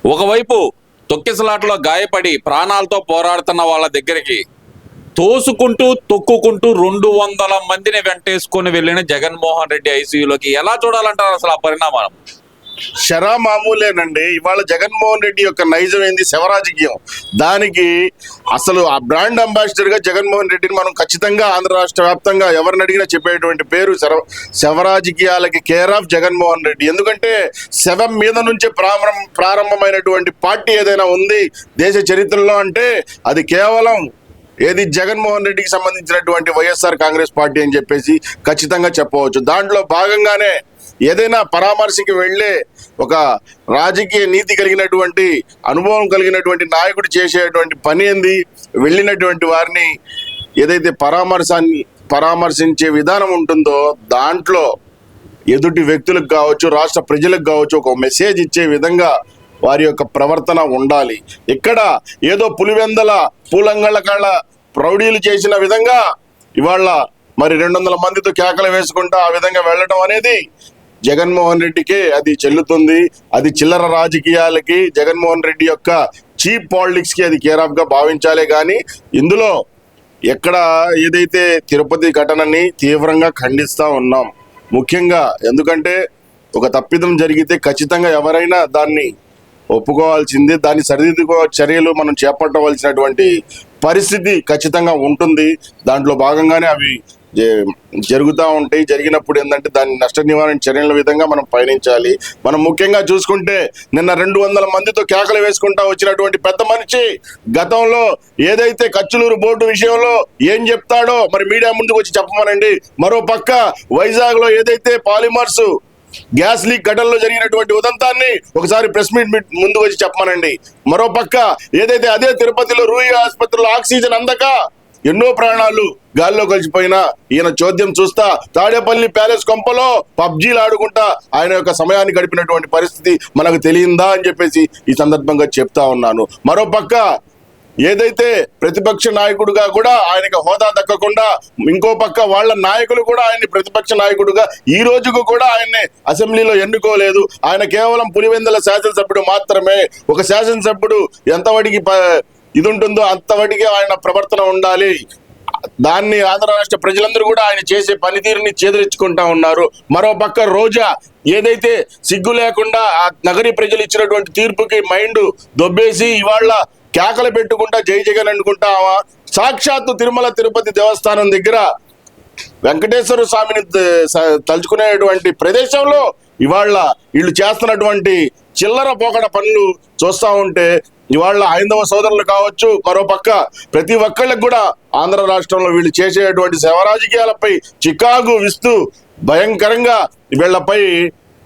ఒకవైపు తొక్కిసలాటలో గాయపడి ప్రాణాలతో పోరాడుతున్న వాళ్ళ దగ్గరికి తోసుకుంటూ తొక్కుకుంటూ 200 మందిని వెంటేసుకొని వెళ్ళిన జగన్మోహన్ రెడ్డి ఐసీయూలోకి ఎలా చూడాలంటారు అసలు ఆ పరిణామం? షరా మామూలేనండి. ఇవాళ జగన్మోహన్ రెడ్డి యొక్క నైజం ఏంది? శవరాజకీయం. దానికి అసలు ఆ బ్రాండ్ అంబాసిడర్ గా జగన్మోహన్ రెడ్డిని మనం ఖచ్చితంగా ఆంధ్ర రాష్ట్ర వ్యాప్తంగా ఎవరిని అడిగినా చెప్పేటువంటి పేరు శవరాజకీయాలకి కేర్ ఆఫ్ జగన్మోహన్ రెడ్డి. ఎందుకంటే శవం మీద నుంచే ప్రారంభమైనటువంటి పార్టీ ఏదైనా ఉంది దేశ చరిత్రలో అంటే అది కేవలం ఏది జగన్మోహన్ రెడ్డికి సంబంధించినటువంటి వైఎస్ఆర్ కాంగ్రెస్ పార్టీ అని చెప్పేసి ఖచ్చితంగా చెప్పవచ్చు. దాంట్లో భాగంగానే ఏదైనా పరామర్శకి వెళ్ళే ఒక రాజకీయ నీతి కలిగినటువంటి అనుభవం కలిగినటువంటి నాయకుడు చేసేటువంటి పని ఏంది? వెళ్ళినటువంటి వారిని ఏదైతే పరామర్శించే విధానం ఉంటుందో దాంట్లో ఎదుటి వ్యక్తులకు కావచ్చు, రాష్ట్ర ప్రజలకు కావచ్చు, ఒక మెసేజ్ ఇచ్చే విధంగా వారి యొక్క ప్రవర్తన ఉండాలి. ఇక్కడ ఏదో పులివెందల పూలంగళ్ళ కాళ్ళ ప్రౌఢీలు చేసిన విధంగా ఇవాళ మరి 200 మందితో కేకలు వేసుకుంటా ఆ విధంగా వెళ్ళడం అనేది జగన్మోహన్ రెడ్డికే అది చెల్లుతుంది. అది చిల్లర రాజకీయాలకి, జగన్మోహన్ రెడ్డి యొక్క చీప్ పాలిటిక్స్ కి అది కేర్ ఆఫ్ గా భావించాలే కానీ ఇందులో ఎక్కడ ఏదైతే తిరుపతి ఘటనని తీవ్రంగా ఖండిస్తా ఉన్నాం. ముఖ్యంగా ఎందుకంటే ఒక తప్పిదం జరిగితే ఖచ్చితంగా ఎవరైనా దాన్ని ఒప్పుకోవాల్సిందే. దాన్ని సరిదిద్దుకో చర్యలు మనం చేపట్టవలసినటువంటి పరిస్థితి ఖచ్చితంగా ఉంటుంది. దాంట్లో భాగంగానే అవి జరుగుతూ ఉంటాయి. జరిగినప్పుడు ఏంటంటే దాన్ని నష్ట నివారణ చర్యల విధంగా మనం పయనించాలి. మనం ముఖ్యంగా చూసుకుంటే నిన్న 200 మందితో కేకలు వేసుకుంటా వచ్చినటువంటి పెద్ద మనిషి గతంలో ఏదైతే కచ్చులూరు బోర్డు విషయంలో ఏం చెప్తాడో మరి మీడియా ముందుకు వచ్చి చెప్పమనండి. మరో పక్క వైజాగ్ లో ఏదైతే పాలిమర్స్ గ్యాస్ లీక్ ఘటనలో జరిగినటువంటి ఉదంతాన్ని ఒకసారి ప్రెస్ మీట్ ముందు వచ్చి చెప్పమనండి. మరో పక్క ఏదైతే అదే తిరుపతిలో రూయి ఆసుపత్రిలో ఆక్సిజన్ అందక ఎన్నో ప్రాణాలు గాల్లో కలిసిపోయినా ఈయన చోద్యం చూస్తా తాడేపల్లి ప్యాలెస్ కొంపలో పబ్జీలు ఆడుకుంటా ఆయన యొక్క సమయాన్ని గడిపినటువంటి పరిస్థితి మనకు తెలియందా అని చెప్పేసి ఈ సందర్భంగా చెప్తా ఉన్నాను. మరో పక్క ఏదైతే ప్రతిపక్ష నాయకుడుగా కూడా ఆయనకి హోదా దక్కకుండా ఇంకో పక్క వాళ్ళ నాయకులు కూడా ఆయన్ని ప్రతిపక్ష నాయకుడుగా ఈ రోజుకు కూడా ఆయన్ని అసెంబ్లీలో ఎన్నుకోలేదు. ఆయన కేవలం పులివెందుల శాసనసభ్యుడు మాత్రమే. ఒక శాసనసభ్యుడు ఎంతవడికి ఇది ఉంటుందో అంతవడికి ఆయన ప్రవర్తన ఉండాలి. దాన్ని ఆంధ్ర రాష్ట్ర ప్రజలందరూ కూడా ఆయన చేసే పనితీరుని చేదరించుకుంటా ఉన్నారు. మరో పక్క రోజా ఏదైతే సిగ్గు లేకుండా ఆ నగరీ ప్రజలు ఇచ్చినటువంటి తీర్పుకి మైండ్ దొబ్బేసి ఇవాళ కేకలు పెట్టుకుంటా జై జగన్ అనుకుంటా సాక్షాత్తు తిరుమల తిరుపతి దేవస్థానం దగ్గర వెంకటేశ్వర స్వామిని తలుచుకునేటువంటి ప్రదేశంలో ఇవాళ వీళ్ళు చేస్తున్నటువంటి చిల్లర పోకడ పనులు చూస్తూ ఉంటే ఇవాళ హైందవ సోదరులు కావచ్చు, మరో పక్క ప్రతి ఒక్కళ్ళకి కూడా ఆంధ్ర రాష్ట్రంలో వీళ్ళు చేసేటువంటి శవరాజకీయాలపై చికాకు విస్తూ భయంకరంగా వీళ్లపై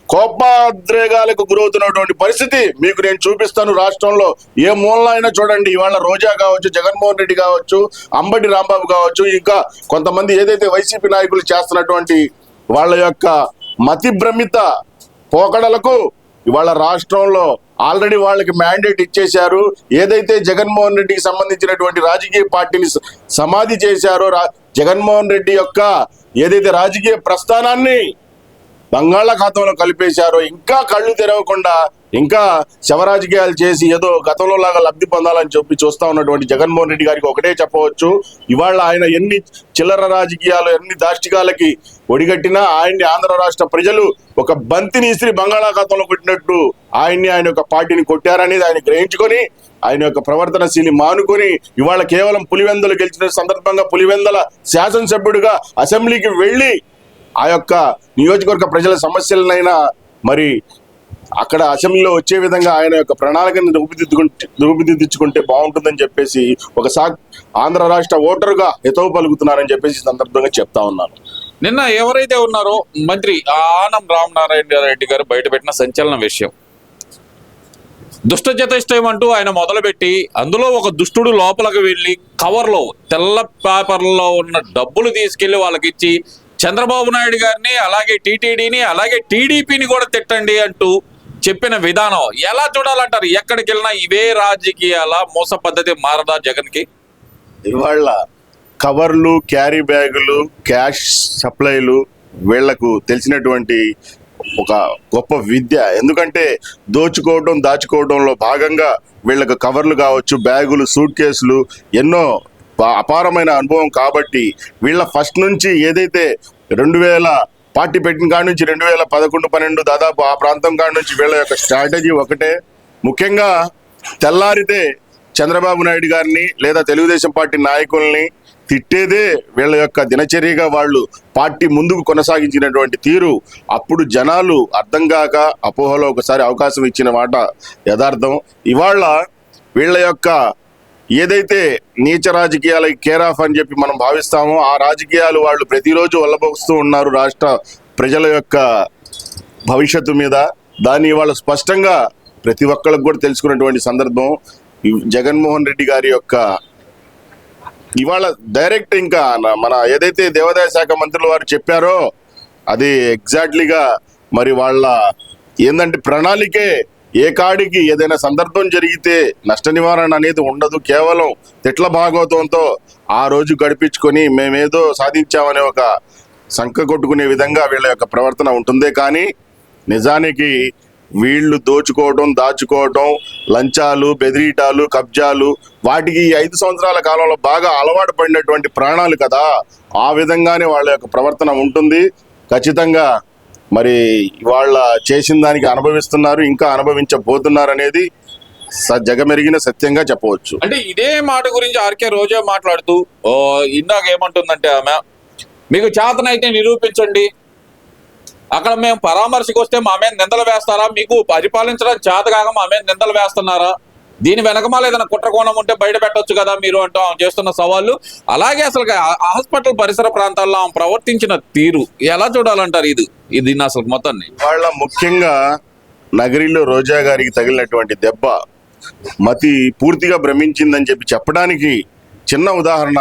కోపాద్రేగాలకు గురవుతున్నటువంటి పరిస్థితి మీకు నేను చూపిస్తాను. రాష్ట్రంలో ఏ మూలలో అయినా చూడండి. ఇవాళ రోజా కావచ్చు, జగన్మోహన్ రెడ్డి కావచ్చు, అంబటి రాంబాబు కావచ్చు, ఇంకా కొంతమంది ఏదైతే వైసీపీ నాయకులు చేస్తున్నటువంటి వాళ్ళ యొక్క మతి భ్రమిత పోకడలకు ఇవాళ రాష్ట్రంలో ఆల్రెడీ వాళ్ళకి మ్యాండేట్ ఇచ్చేశారు. ఏదైతే జగన్మోహన్ రెడ్డికి సంబంధించినటువంటి రాజకీయ పార్టీని సమాధి చేశారో జగన్మోహన్ రెడ్డి యొక్క ఏదైతే రాజకీయ ప్రస్థానాన్ని బంగాళాఖాతంలో కలిపేశారో ఇంకా కళ్ళు తెరవకుండా ఇంకా శవరాజకీయాలు చేసి ఏదో గతంలో లాగా లబ్ధి పొందాలని చెప్పి చూస్తా ఉన్నటువంటి జగన్మోహన్ రెడ్డి గారికి ఒకటే చెప్పవచ్చు. ఇవాళ ఆయన ఎన్ని చిల్లర రాజకీయాలు ఎన్ని దాష్టికాలకి ఒడిగట్టినా ఆయన్ని ఆంధ్ర రాష్ట్ర ప్రజలు ఒక బంతిని ఇస్త్రీ బంగాళాఖాతంలో కొట్టినట్టు ఆయన యొక్క పార్టీని కొట్టారనేది ఆయన గ్రహించుకొని ఆయన యొక్క ప్రవర్తనశీలి మానుకొని ఇవాళ కేవలం పులివెందులు గెలిచిన సందర్భంగా పులివెందుల శాసనసభ్యుడిగా అసెంబ్లీకి వెళ్ళి ఆ యొక్క నియోజకవర్గ ప్రజల సమస్యలనైనా మరి అక్కడ అసెంబ్లీలో వచ్చే విధంగా ఆయన యొక్క ప్రణాళికను రూపుదిద్దుకుంటే బాగుంటుందని చెప్పేసి ఒక ఆంధ్ర రాష్ట్ర ఓటరుగా హితవు పలుకుతున్నారని చెప్పేసి సందర్భంగా చెప్తా ఉన్నాను. నిన్న ఎవరైతే ఉన్నారో మంత్రి ఆనం రామనారాయణ రెడ్డి గారు బయటపెట్టిన సంచలన విషయం, దుష్ట చతుష్టయం అంటూ ఆయన మొదలుపెట్టి అందులో ఒక దుష్టుడు లోపలికి వెళ్ళి కవర్లో తెల్ల పేపర్లో ఉన్న డబ్బులు తీసుకెళ్లి వాళ్ళకి ఇచ్చి చంద్రబాబు నాయుడు గారిని అలాగే టీటీడీని అలాగే టీడీపీని కూడా తిట్టండి అంటూ చెప్పిన విధానం ఎలా చూడాలంటారు? ఎక్కడికి వెళ్ళినా ఇవే రాజకీయాల మోస పద్ధతి మారదా జగన్కి? ఇవాళ కవర్లు, క్యారీ బ్యాగులు, క్యాష్ సప్లైలు వీళ్లకు తెలిసినటువంటి ఒక గొప్ప విద్య. ఎందుకంటే దోచుకోవడం దాచుకోవడంలో భాగంగా వీళ్ళకి కవర్లు కావచ్చు, బ్యాగులు, సూట్ కేసులు ఎన్నో అపారమైన అనుభవం. కాబట్టి వీళ్ళ ఫస్ట్ నుంచి ఏదైతే 2000 పార్టీ పెట్టిన కాడి నుంచి 2011-12 దాదాపు ఆ ప్రాంతం కాడి నుంచి వీళ్ళ యొక్క స్ట్రాటజీ ఒకటే. ముఖ్యంగా తెల్లారితే చంద్రబాబు నాయుడు గారిని లేదా తెలుగుదేశం పార్టీ నాయకుల్ని తిట్టేదే వీళ్ళ యొక్క దినచర్యగా వాళ్ళు పార్టీ ముందుకు కొనసాగించినటువంటి తీరు. అప్పుడు జనాలు అర్థం కాక అపోహలో ఒకసారి అవకాశం ఇచ్చిన మాట యథార్థం. ఇవాళ వీళ్ళ యొక్క ఏదైతే నీచ రాజకీయాలకి కేర్ ఆఫ్ అని చెప్పి మనం భావిస్తామో ఆ రాజకీయాలు వాళ్ళు ప్రతిరోజు వల్లబోస్తూ ఉన్నారు రాష్ట్ర ప్రజల యొక్క భవిష్యత్తు మీద. దాన్ని ఇవాళ స్పష్టంగా ప్రతి ఒక్కరికి కూడా తెలుసుకున్నటువంటి సందర్భం. జగన్మోహన్ రెడ్డి గారి యొక్క ఇవాళ డైరెక్ట్ ఇంకా మన ఏదైతే దేవాదాయ శాఖ మంత్రులు వారు చెప్పారో అది ఎగ్జాక్ట్లీగా మరి వాళ్ళ ఏందంటే ప్రణాళికే. ఏ కాడికి ఏదైనా సందర్భం జరిగితే నష్ట నివారణ అనేది ఉండదు, కేవలం తిట్ల భాగవతంతో ఆ రోజు గడిపించుకొని మేమేదో సాధించామనే ఒక సంక కొట్టుకునే విధంగా వీళ్ళ యొక్క ప్రవర్తన ఉంటుందే కానీ నిజానికి వీళ్ళు దోచుకోవడం, దాచుకోవడం, లంచాలు, బెదిరీటాలు, కబ్జాలు వాటికి ఈ 5 సంవత్సరాల కాలంలో బాగా అలవాటు పడినటువంటి ప్రాణాలు కదా, ఆ విధంగానే వాళ్ళ యొక్క ప్రవర్తన ఉంటుంది. ఖచ్చితంగా మరి వాళ్ళ చేసిన దానికి అనుభవిస్తున్నారు, ఇంకా అనుభవించబోతున్నారు అనేది జగమెరిగిన సత్యంగా చెప్పవచ్చు. అంటే ఇదే మాట గురించి ఆర్కే రోజా మాట్లాడుతూ ఇందాక ఏమంటుందంటే ఆమె, మీకు చేతనైతే నిరూపించండి, అక్కడ మేము పరామర్శకు వస్తే మా మీద నిందలు వేస్తారా, మీకు పరిపాలించడం చేత కాక మా మీద నిందలు వేస్తున్నారా, దీని వెనకమాల ఏదైనా కుట్రకోణం ఉంటే బయట పెట్టొచ్చు కదా మీరు అంటూ ఆమె చేస్తున్న సవాళ్ళు. అలాగే అసలు హాస్పిటల్ పరిసర ప్రాంతాల్లో ఆమె ప్రవర్తించిన తీరు ఎలా చూడాలంటారు? ఇది అసలు మొత్తాన్ని వాళ్ళ ముఖ్యంగా నగరిలో రోజా గారికి తగిలినటువంటి దెబ్బ మతి పూర్తిగా భ్రమించిందని చెప్పడానికి చిన్న ఉదాహరణ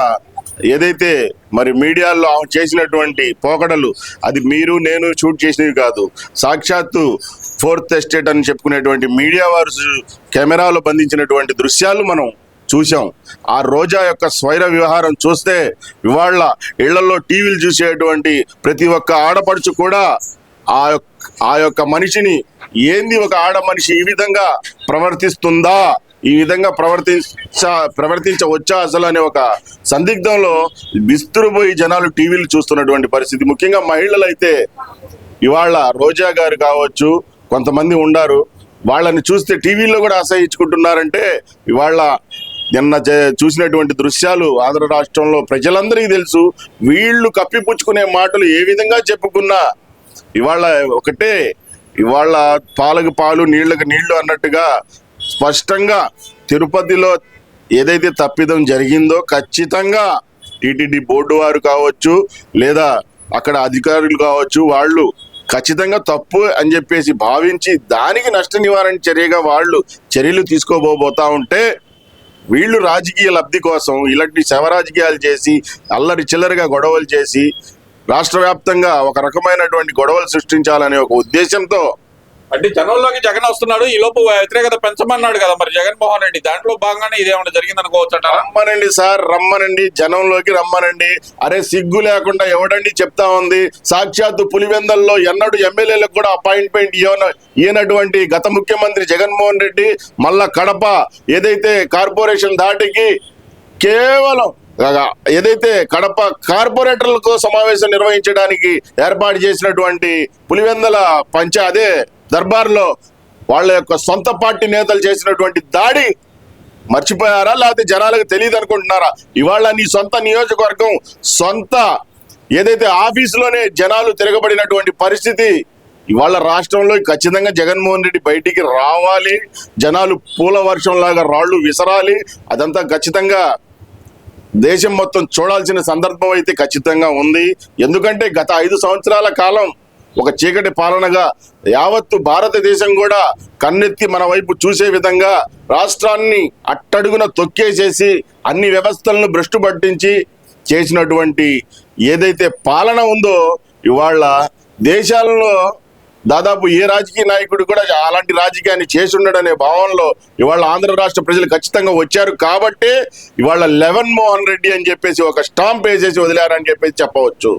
ఏదైతే మరి మీడియాలో ఆమె చేసినటువంటి పోకడలు, అది మీరు నేను షూట్ చేసినవి కాదు, సాక్షాత్తు 4th ఎస్టేట్ అని చెప్పుకునేటువంటి మీడియా వారు కెమెరాలో బంధించినటువంటి దృశ్యాలు మనం చూసాం. ఆ రోజా యొక్క స్వైర వ్యవహారం చూస్తే ఇవాళ ఇళ్లలో టీవీలు చూసేటువంటి ప్రతి ఒక్క ఆడపడుచు కూడా ఆ యొక్క మనిషిని ఏంది ఒక ఆడ మనిషి ఈ విధంగా ప్రవర్తిస్తుందా, ఈ విధంగా ప్రవర్తించవచ్చా అసలు అనే ఒక సందిగ్ధంలో విస్తురుపోయి జనాలు టీవీలు చూస్తున్నటువంటి పరిస్థితి. ముఖ్యంగా మహిళలు అయితే ఇవాళ రోజా గారు కావచ్చు, కొంతమంది ఉండారు, వాళ్ళని చూస్తే టీవీల్లో కూడా అసహించుకుంటున్నారంటే ఇవాళ నిన్న చూసినటువంటి దృశ్యాలు ఆంధ్ర రాష్ట్రంలో ప్రజలందరికీ తెలుసు. వీళ్ళు కప్పిపుచ్చుకునే మాటలు ఏ విధంగా చెప్పుకున్నా ఇవాళ ఒకటే, ఇవాళ పాలకు పాలు నీళ్లకు నీళ్లు అన్నట్టుగా స్పష్టంగా తిరుపతిలో ఏదైతే తప్పిదం జరిగిందో ఖచ్చితంగా టీటీడీ బోర్డు వారు కావచ్చు లేదా అక్కడ అధికారులు కావచ్చు, వాళ్ళు ఖచ్చితంగా తప్పు అని చెప్పేసి భావించి దానికి నష్ట నివారణ చర్యగా వాళ్ళు చర్యలు తీసుకోబోతా ఉంటే వీళ్ళు రాజకీయ లబ్ధి కోసం ఇలాంటి శవ రాజకీయాలు చేసి అల్లరి చిల్లరగా గొడవలు చేసి రాష్ట్ర వ్యాప్తంగా ఒక రకమైనటువంటి గొడవలు సృష్టించాలనే ఒక ఉద్దేశంతో అంటే జనంలోకి జగన్ వస్తున్నాడు, ఈ లోపు వ్యతిరేకత పెంచమన్నాడు కదా మరి జగన్మోహన్ రెడ్డి, దాంట్లో భాగంగానే ఇదేమన్నా జరిగింది అనుకోవచ్చు అంటారా? రమ్మనండి సార్, రమ్మనండి, జనంలోకి రమ్మనండి. అరే సిగ్గు లేకుండా ఎవడండి చెప్తా ఉంది? సాక్షాత్తు పులివెందల్లో ఎన్నడూ ఎమ్మెల్యేలకు కూడా అపాయింట్మెంట్ ఇవ్వనటువంటి గత ముఖ్యమంత్రి జగన్మోహన్ రెడ్డి మళ్ళా కడప ఏదైతే కార్పొరేషన్ దాటికి కేవలం ఏదైతే కడప కార్పొరేటర్లకు సమావేశం నిర్వహించడానికి ఏర్పాటు చేసినటువంటి పులివెందల అదే దర్బార్లో వాళ్ళ యొక్క సొంత పార్టీ నేతలు చేసినటువంటి దాడి మర్చిపోయారా, లేకపోతే జనాలకు తెలియదు అనుకుంటున్నారా? ఇవాళ నీ సొంత నియోజకవర్గం సొంత ఏదైతే ఆఫీసులోనే జనాలు తిరగబడినటువంటి పరిస్థితి ఇవాళ రాష్ట్రంలో ఖచ్చితంగా జగన్మోహన్ రెడ్డి బయటికి రావాలి, జనాలు పూల వర్షంలాగా రాళ్లు విసరాలి. అదంతా ఖచ్చితంగా దేశం మొత్తం చూడాల్సిన సందర్భం అయితే ఖచ్చితంగా ఉంది. ఎందుకంటే గత 5 సంవత్సరాల కాలం ఒక చీకటి పాలనగా యావత్తు భారతదేశం కూడా కన్నెత్తి మన వైపు చూసే విధంగా రాష్ట్రాన్ని అట్టడుగున తొక్కేసేసి అన్ని వ్యవస్థలను భ్రష్టు పట్టించి చేసినటువంటి ఏదైతే పాలన ఉందో ఇవాళ దేశాలలో దాదాపు ఏ రాజకీయ నాయకుడు కూడా అలాంటి రాజకీయాన్ని చేసి ఉండడనే భావనలో ఇవాళ ఆంధ్ర రాష్ట్ర ప్రజలు ఖచ్చితంగా వచ్చారు. కాబట్టి ఇవాళ 11 మోహన్ రెడ్డి అని చెప్పేసి ఒక స్టాంప్ వేసేసి వదిలారని చెప్పేసి చెప్పవచ్చు.